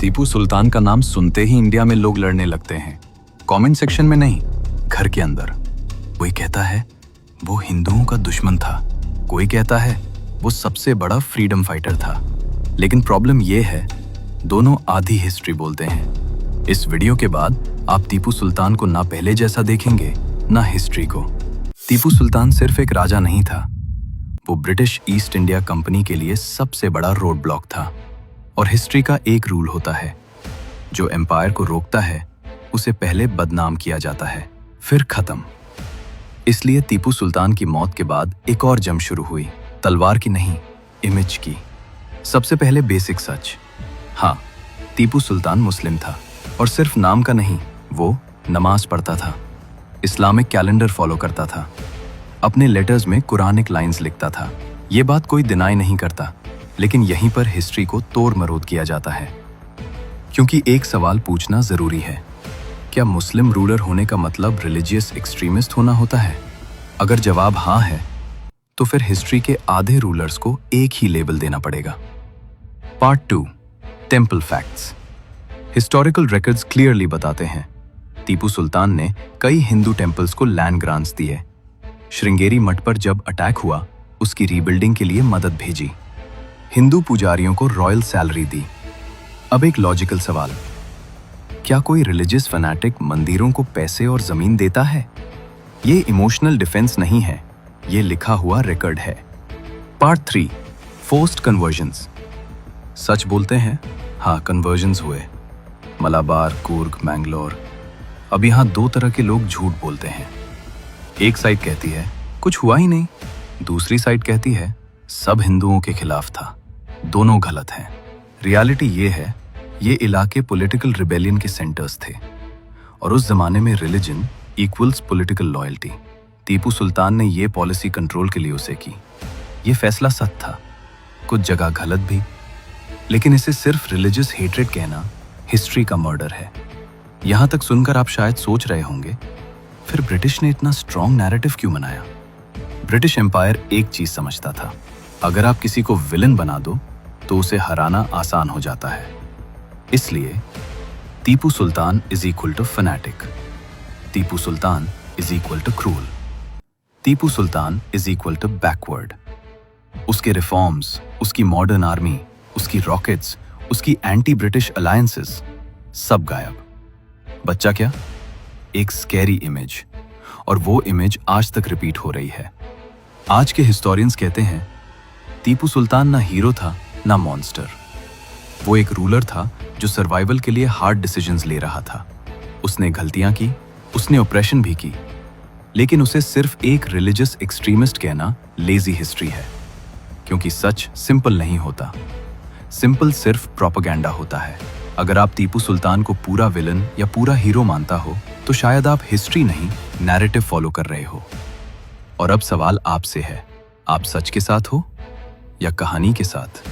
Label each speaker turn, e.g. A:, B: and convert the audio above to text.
A: टीपू सुल्तान का नाम सुनते ही इंडिया में लोग लड़ने लगते हैं। कमेंट सेक्शन में नहीं, घर के अंदर। कोई कहता है वो हिंदुओं का दुश्मन था, कोई कहता है वो सबसे बड़ा फ्रीडम फाइटर था। लेकिन प्रॉब्लम ये है, दोनों आधी हिस्ट्री बोलते हैं। इस वीडियो के बाद आप टीपू सुल्तान को ना पहले जैसा देखेंगे ना हिस्ट्री को। टीपू सुल्तान सिर्फ एक राजा नहीं था, वो ब्रिटिश ईस्ट इंडिया कंपनी के लिए सबसे बड़ा रोड ब्लॉक था। और हिस्ट्री का एक रूल होता है, जो एम्पायर को रोकता है उसे पहले बदनाम किया जाता है, फिर खत्म। इसलिए टीपू सुल्तान की मौत के बाद एक और जंग शुरू हुई, तलवार की नहीं, इमेज की। सबसे पहले बेसिक सच, हाँ, टीपू सुल्तान मुस्लिम था, और सिर्फ नाम का नहीं, वो नमाज पढ़ता था, इस्लामिक कैलेंडर फॉलो करता था, अपने लेटर्स में कुरानिक लाइंस लिखता था। ये बात कोई डिनाई नहीं करता, लेकिन यहीं पर हिस्ट्री को तोड़ मरोड़ किया जाता है। क्योंकि एक सवाल पूछना जरूरी है, क्या मुस्लिम रूलर होने का मतलब रिलीजियस एक्सट्रीमिस्ट होना होता है? अगर जवाब हाँ है, तो फिर हिस्ट्री के आधे रूलर्स को एक ही लेबल देना पड़ेगा। Part 2, temple facts. Historical records clearly बताते हैं, टीपू सुल्तान ने कई हिंदू टेम्पल्स को लैंड ग्रांट्स दिए। श्रृंगेरी मठ पर जब अटैक हुआ, उसकी रीबिल्डिंग के लिए मदद भेजी। हिंदू पुजारियों को रॉयल सैलरी दी। अब एक लॉजिकल सवाल, क्या कोई रिलीजियस फैनाटिक मंदिरों को पैसे और जमीन देता है? ये इमोशनल डिफेंस नहीं है, ये लिखा हुआ रिकॉर्ड है। Part 3, forced convergence. सच बोलते हैं, हाँ, कन्वर्जन्स हुए। मलाबार, कूर्ग, मैंगलोर। अब यहाँ दो तरह के लोग झूठ बोलते हैं। एक साइड कहती है कुछ हुआ ही नहीं, दूसरी साइड कहती है सब हिंदुओं के खिलाफ था। दोनों गलत हैं। रियलिटी ये है, ये इलाके पॉलिटिकल रिबेलियन के सेंटर्स थे, और उस जमाने में religion equals political loyalty. Tipu Sultan ने ये पॉलिसी कंट्रोल के लिए उसे की। ये फैसला सच था, कुछ जगह गलत भी, लेकिन इसे सिर्फ रिलीजियस हेट्रेड कहना हिस्ट्री का मर्डर है। यहां तक सुनकर आप शायद सोच रहे होंगे, फिर ब्रिटिश ने इतना स्ट्रॉन्ग नैरेटिव क्यों बनाया? ब्रिटिश एम्पायर एक चीज समझता था, अगर आप किसी को विलन बना दो तो उसे हराना आसान हो जाता है। इसलिए Tipu Sultan is equal to fanatic, Tipu Sultan is equal to cruel, Tipu Sultan is equal to backward. उसके रिफॉर्म्स, उसकी मॉडर्न आर्मी, उसकी रॉकेट्स, उसकी एंटी ब्रिटिश अलायंसेस, सब गायब। बच्चा क्या? एक स्कैरी इमेज, और वो इमेज आज तक रिपीट हो रही है। आज के हिस्टोरियंस कहते हैं टीपू सुल्तान ना हीरो था ना मॉन्स्टर। वो एक रूलर था जो सर्वाइवल के लिए हार्ड डिसीजंस ले रहा था। उसने गलतियां की, उसने ऑपरेशन भी की, लेकिन उसे सिर्फ एक रिलीजियस एक्सट्रीमिस्ट कहना लेजी हिस्ट्री है। क्योंकि सच सिंपल नहीं होता, सिंपल सिर्फ प्रोपेगेंडा होता है। अगर आप टीपू सुल्तान को पूरा विलन या पूरा हीरो मानता हो, तो शायद आप हिस्ट्री नहीं, नैरेटिव फॉलो कर रहे हो। और अब सवाल आपसे है, आप सच के साथ हो या कहानी के साथ?